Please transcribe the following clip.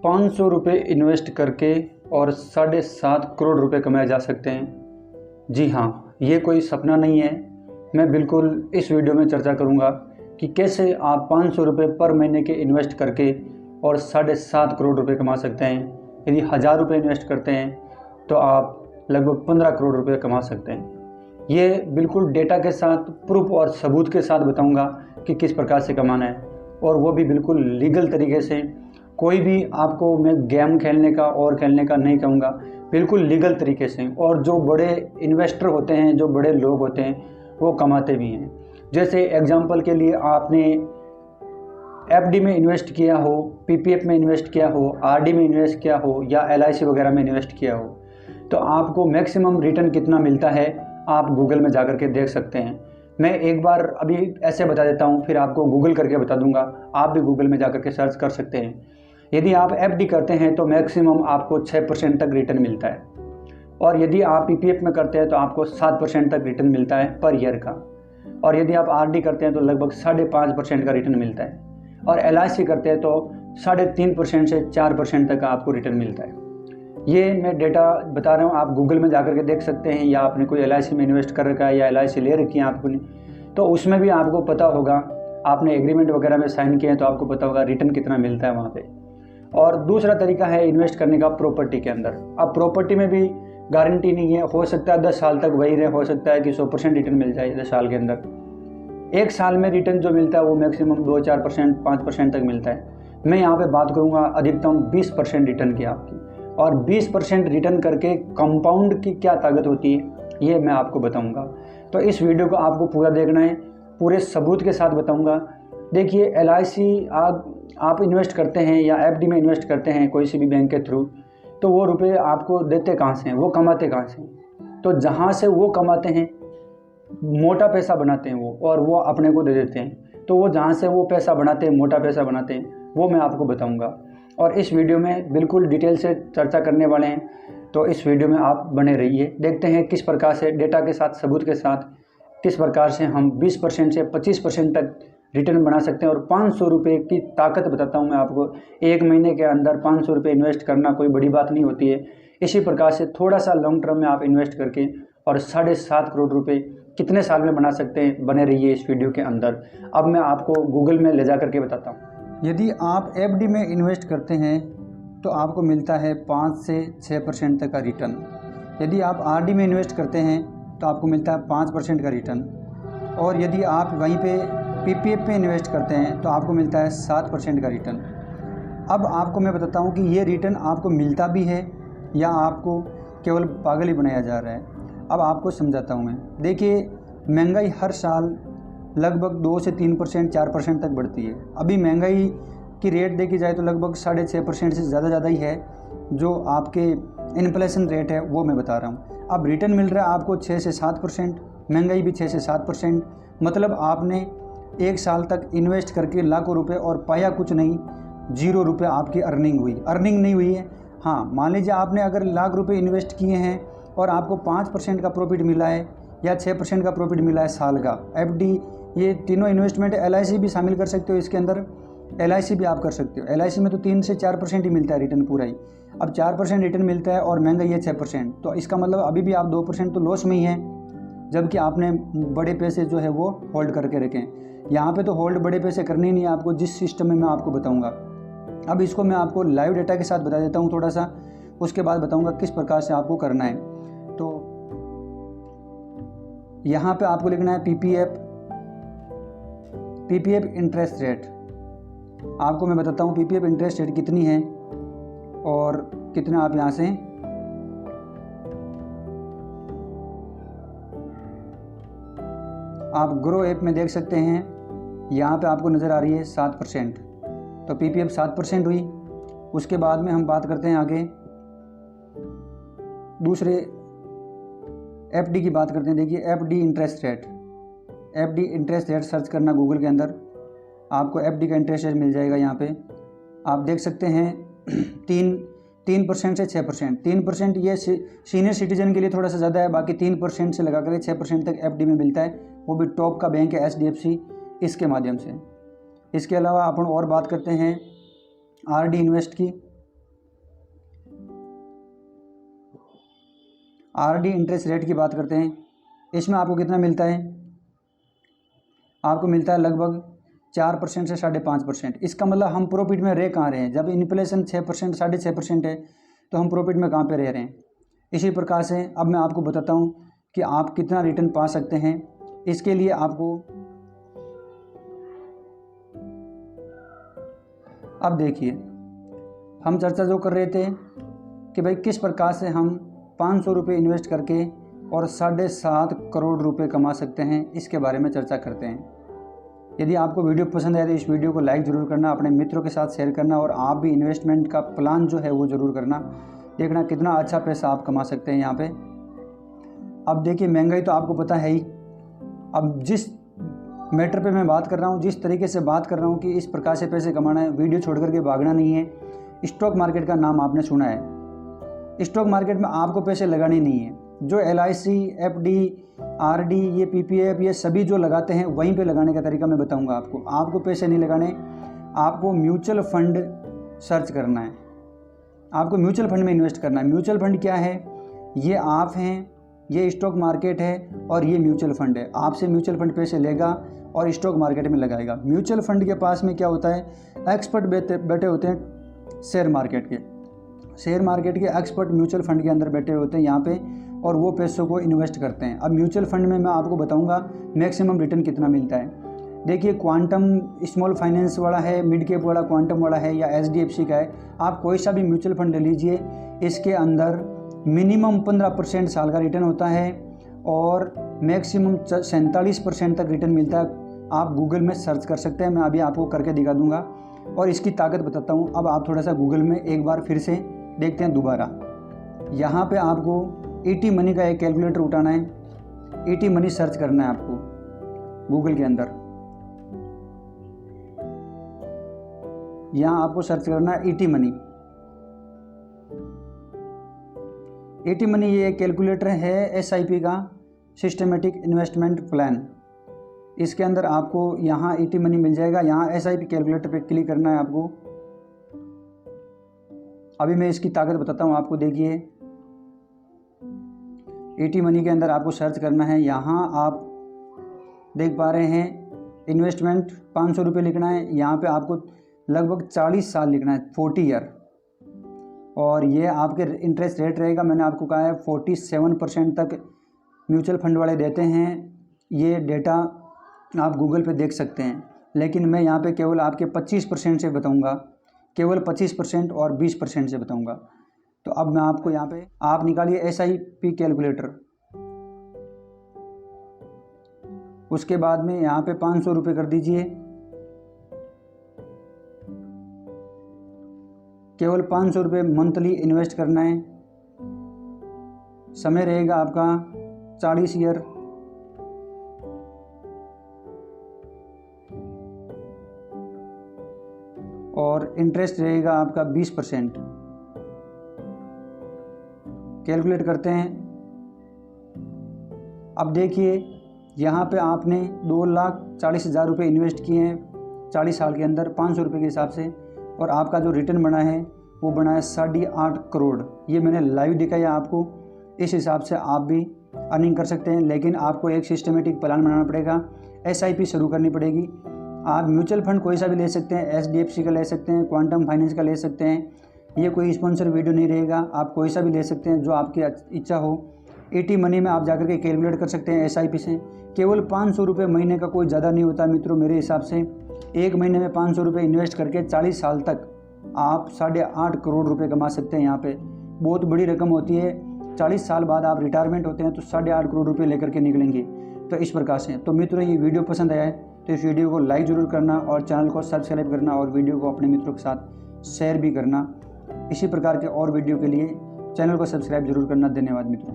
500 रुपये इन्वेस्ट करके और 7.5 करोड़ रुपए कमाए जा सकते हैं। जी हाँ, ये कोई सपना नहीं है। मैं बिल्कुल इस वीडियो में चर्चा करूँगा कि कैसे आप 500 रुपये पर महीने के इन्वेस्ट करके और 7.5 करोड़ रुपए कमा सकते हैं। यदि 1000 रुपये इन्वेस्ट करते हैं तो आप लगभग 15 करोड़ रुपए कमा सकते हैं। ये बिल्कुल डेटा के साथ, प्रूफ और सबूत के साथ बताऊंगा कि किस प्रकार से कमाना है, और वो भी बिल्कुल लीगल तरीके से। कोई भी आपको मैं गेम खेलने का और खेलने का नहीं कहूँगा, बिल्कुल लीगल तरीके से। और जो बड़े इन्वेस्टर होते हैं, जो बड़े लोग होते हैं, वो कमाते भी हैं। जैसे एग्जांपल के लिए आपने एफडी में इन्वेस्ट किया हो, पीपीएफ में इन्वेस्ट किया हो, आरडी में इन्वेस्ट किया हो या एलआईसी वगैरह में इन्वेस्ट किया हो, तो आपको मैक्सिमम रिटर्न कितना मिलता है आप गूगल में जा के देख सकते हैं। मैं एक बार अभी ऐसे बता देता हूँ, फिर आपको गूगल करके बता दूंगा। आप भी गूगल में जा के सर्च कर सकते हैं। यदि आप एफडी करते हैं तो मैक्सिमम आपको 6% तक रिटर्न मिलता है, और यदि आप पीपीएफ में करते हैं तो आपको 7% तक रिटर्न मिलता है पर ईयर का, और यदि आप आरडी करते हैं तो लगभग 5.5% का रिटर्न मिलता है, और एलआईसी करते हैं तो 3.5% से 4% तक का आपको रिटर्न मिलता है। ये मैं डेटा बता रहा हूँ, आप गूगल में जाकर के देख सकते हैं, या आपने कोई एलआईसी में इन्वेस्ट कर रखा है या एलआईसी ले रखी है आपने, तो उसमें भी आपको पता होगा, आपने एग्रीमेंट वगैरह में साइन किए हैं तो आपको पता होगा रिटर्न कितना मिलता है वहाँ पे। और दूसरा तरीका है इन्वेस्ट करने का प्रॉपर्टी के अंदर। अब प्रॉपर्टी में भी गारंटी नहीं है, हो सकता है 10 साल तक वही रहे, हो सकता है कि 100% रिटर्न मिल जाए 10 साल के अंदर। एक साल में रिटर्न जो मिलता है वो मैक्सिमम 2-4%, 5% तक मिलता है। मैं यहाँ पे बात करूँगा अधिकतम 20% रिटर्न की आपकी, और 20% रिटर्न करके कंपाउंड की क्या ताकत होती है ये मैं आपको बताऊँगा। तो इस वीडियो को आपको पूरा देखना है, पूरे सबूत के साथ बताऊँगा। देखिए, एलआईसी आप इन्वेस्ट करते हैं या एफडी में इन्वेस्ट करते हैं कोई सी भी बैंक के थ्रू, तो वो रुपए आपको देते कहाँ से हैं, वो कमाते कहाँ से हैं? तो जहाँ से वो कमाते हैं मोटा पैसा बनाते हैं वो, और वो अपने को दे देते हैं। तो वो जहाँ से वो पैसा बनाते हैं, मोटा पैसा बनाते हैं, वो मैं आपको बताऊंगा। और इस वीडियो में बिल्कुल डिटेल से चर्चा करने वाले हैं, तो इस वीडियो में आप बने रहिए। देखते हैं किस प्रकार से डेटा के साथ, सबूत के साथ, किस प्रकार से हम 20% से 25% तक रिटर्न बना सकते हैं। और 500 रुपये की ताकत बताता हूँ मैं आपको। एक महीने के अंदर 500 रुपये इन्वेस्ट करना कोई बड़ी बात नहीं होती है। इसी प्रकार से थोड़ा सा लॉन्ग टर्म में आप इन्वेस्ट करके और 7.5 करोड़ रुपये कितने साल में बना सकते हैं, बने रहिए इस वीडियो के अंदर। अब मैं आपको गूगल में ले जा करके बताता हूँ। यदि आप एफडी में इन्वेस्ट करते हैं तो आपको मिलता है 5 से 6% तक का रिटर्न। यदि आप आरडी में इन्वेस्ट करते हैं तो आपको मिलता है 5% का रिटर्न, और यदि आप वहीं पे पीपीएफ में इन्वेस्ट करते हैं तो आपको मिलता है 7% का रिटर्न। अब आपको मैं बताता हूँ कि ये रिटर्न आपको मिलता भी है या आपको केवल पागल ही बनाया जा रहा है। अब आपको समझाता हूँ मैं। देखिए, महंगाई हर साल लगभग 2 से 3%, 4% तक बढ़ती है। अभी महंगाई की रेट देखी जाए तो लगभग 6.5% से ज़्यादा ही है। जो आपके इन्फ्लेशन रेट है वो मैं बता रहा हूँ। अब रिटर्न मिल रहा है आपको 6 से 7%, महंगाई भी 6 से 7%। मतलब आपने एक साल तक इन्वेस्ट करके लाखों रुपए और पाया कुछ नहीं, 0 रुपये आपकी अर्निंग नहीं हुई है। हाँ, मान लीजिए आपने अगर लाख रुपए इन्वेस्ट किए हैं और आपको 5% का प्रॉफिट मिला है या 6% का प्रॉफिट मिला है साल का। एफडी, ये तीनों इन्वेस्टमेंट, एलआईसी भी शामिल कर सकते हो इसके अंदर, एलआईसी भी आप कर सकते हो। एलआईसी में तो 3 से 4% ही मिलता है रिटर्न पूरा ही। अब 4% रिटर्न मिलता है और महंगाई है 6%, तो इसका मतलब अभी भी आप 2% तो लॉस में ही हैं, जबकि आपने बड़े पैसे जो है वो होल्ड करके रखे हैं। यहाँ पे तो होल्ड बड़े पैसे करने ही नहीं है आपको, जिस सिस्टम में मैं आपको बताऊँगा। अब इसको मैं आपको लाइव डेटा के साथ बता देता हूँ थोड़ा सा, उसके बाद बताऊँगा किस प्रकार से आपको करना है। तो यहाँ पे आपको लिखना है पीपीएफ इंटरेस्ट रेट। आपको मैं बताता हूँ पीपीएफ इंटरेस्ट रेट कितनी है और कितना आप यहाँ से आप ग्रो ऐप में देख सकते हैं। यहाँ पे आपको नज़र आ रही है 7%, तो पीपीएफ 7% हुई। उसके बाद में हम बात करते हैं आगे दूसरे एफडी की बात करते हैं। देखिए, एफडी इंटरेस्ट रेट सर्च करना गूगल के अंदर, आपको एफडी का इंटरेस्ट रेट मिल जाएगा। यहाँ पे आप देख सकते हैं 3% से 6%। 3% ये सीनियर सिटीजन के लिए थोड़ा सा ज़्यादा है, बाकी 3% से लगा कर 6% तक एफडी में मिलता है। वो भी टॉप का बैंक है एचडीएफसी, इसके माध्यम से। इसके अलावा अपन और बात करते हैं आरडी इन्वेस्ट की। आरडी इंटरेस्ट रेट की बात करते हैं, इसमें आपको कितना मिलता है? आपको मिलता है लगभग 4% से 5.5%। इसका मतलब हम प्रॉफिट में रह कहाँ रहे हैं? जब इन्फ्लेशन 6% 6.5% है तो हम प्रॉफिट में कहाँ पे रह रहे हैं? इसी प्रकार से अब मैं आपको बताता हूँ कि आप कितना रिटर्न पा सकते हैं। इसके लिए आपको अब देखिए, हम चर्चा जो कर रहे थे कि भाई किस प्रकार से हम 500 रुपये इन्वेस्ट करके और 7.5 करोड़ रुपए कमा सकते हैं, इसके बारे में चर्चा करते हैं। यदि आपको वीडियो पसंद आए तो इस वीडियो को लाइक ज़रूर करना, अपने मित्रों के साथ शेयर करना और आप भी इन्वेस्टमेंट का प्लान जो है वो ज़रूर करना। देखना कितना अच्छा पैसा आप कमा सकते हैं यहाँ पे। अब देखिए, महंगाई तो आपको पता है ही। अब जिस मैटर पे मैं बात कर रहा हूँ, जिस तरीके से बात कर रहा हूँ कि इस प्रकार से पैसे कमाना है, वीडियो छोड़ करके भागना नहीं है। स्टॉक मार्केट का नाम आपने सुना है। स्टॉक मार्केट में आपको पैसे लगाने नहीं है। जो LIC, FD, RD, ये PPF, ये सभी जो लगाते हैं वहीं पे लगाने का तरीका मैं बताऊंगा आपको। आपको पैसे नहीं लगाने, आपको म्यूचुअल फंड सर्च करना है। आपको म्यूचुअल फंड में इन्वेस्ट करना है। म्यूचुअल फंड क्या है? ये आप हैं, ये स्टॉक मार्केट है और ये म्यूचुअल फंड है। आपसे म्यूचुअल फंड पैसे लेगा और स्टॉक मार्केट में लगाएगा। म्यूचुअल फंड के पास में क्या होता है? एक्सपर्ट बैठे होते हैं शेयर मार्केट के एक्सपर्ट म्यूचुअल फंड के अंदर बैठे होते हैं यहाँ पे, और वो पैसों को इन्वेस्ट करते हैं। अब म्यूचुअल फंड में मैं आपको बताऊंगा मैक्सिमम रिटर्न कितना मिलता है। देखिए, क्वांटम स्मॉल फाइनेंस वाला है, मिड कैप वाला क्वांटम वाला है या HDFC का है, आप कोई सा भी म्यूचुअल फंड ले लीजिए, इसके अंदर मिनिमम 15% साल का रिटर्न होता है और मैक्सिमम 47% तक रिटर्न मिलता है। आप गूगल में सर्च कर सकते हैं, मैं अभी आपको करके दिखा दूंगा और इसकी ताकत बताता हूँ। अब आप थोड़ा सा गूगल में एक बार फिर से देखते हैं दोबारा। यहाँ पे आपको ET मनी का एक कैलकुलेटर उठाना है। ET मनी सर्च करना है आपको गूगल के अंदर। यहाँ आपको सर्च करना है ET मनी। ET मनी ये एक कैलकुलेटर है SIP का, सिस्टमेटिक इन्वेस्टमेंट प्लान। इसके अंदर आपको यहाँ ET मनी मिल जाएगा। यहाँ SIP कैलकुलेटर पे क्लिक करना है आपको। अभी मैं इसकी ताकत बताता हूँ आपको। देखिए, ET मनी के अंदर आपको सर्च करना है। यहाँ आप देख पा रहे हैं इन्वेस्टमेंट 500 रुपये लिखना है। यहाँ पे आपको लगभग 40 साल लिखना है, 40 ईयर, और ये आपके इंटरेस्ट रेट रहेगा। मैंने आपको कहा है 47% तक म्यूचुअल फंड वाले देते हैं। ये डेटा आप गूगल पे देख सकते हैं, लेकिन मैं यहाँ पे केवल आपके 25% से बताऊँगा, केवल 25% और 20% से बताऊँगा। तो अब मैं आपको यहाँ पे आप निकालिए SIP कैलकुलेटर। उसके बाद में यहाँ पे 500 रुपये कर दीजिए। केवल 500 रुपये मंथली इन्वेस्ट करना है। समय रहेगा आपका 40 ईयर। और इंटरेस्ट रहेगा आपका 20%। कैलकुलेट करते हैं। अब देखिए, यहाँ पे आपने 2,40,000 रुपये इन्वेस्ट किए हैं 40 साल के अंदर 500 रुपये के हिसाब से, और आपका जो रिटर्न बना है वो बना है 8.5 करोड़। ये मैंने लाइव दिखाया आपको। इस हिसाब से आप भी अर्निंग कर सकते हैं, लेकिन आपको एक सिस्टमेटिक प्लान बनाना पड़ेगा। SIP शुरू करनी पड़ेगी। आप म्यूचुअल फंड कोई सा भी ले सकते हैं, HDFC का ले सकते हैं, क्वांटम फाइनेंस का ले सकते हैं। ये कोई स्पॉन्सर वीडियो नहीं रहेगा, आप कोई सा भी ले सकते हैं जो आपकी इच्छा हो। ET मनी में आप जाकर के कैलकुलेट कर सकते हैं SIP से। केवल 500 रुपये महीने का कोई ज़्यादा नहीं होता मित्रों मेरे हिसाब से। एक महीने में 500 रुपये इन्वेस्ट करके 40 साल तक आप 8.5 करोड़ रुपये कमा सकते हैं। यहाँ पे बहुत बड़ी रकम होती है। 40 साल बाद आप रिटायरमेंट होते हैं तो 8.5 करोड़ रुपये लेकर के निकलेंगे। तो इस प्रकार से तो मित्रों, ये वीडियो पसंद आया है तो इस वीडियो को लाइक ज़रूर करना और चैनल को सब्सक्राइब करना और वीडियो को अपने मित्रों के साथ शेयर भी करना। इसी प्रकार के और वीडियो के लिए चैनल को सब्सक्राइब जरूर करना। धन्यवाद मित्रों।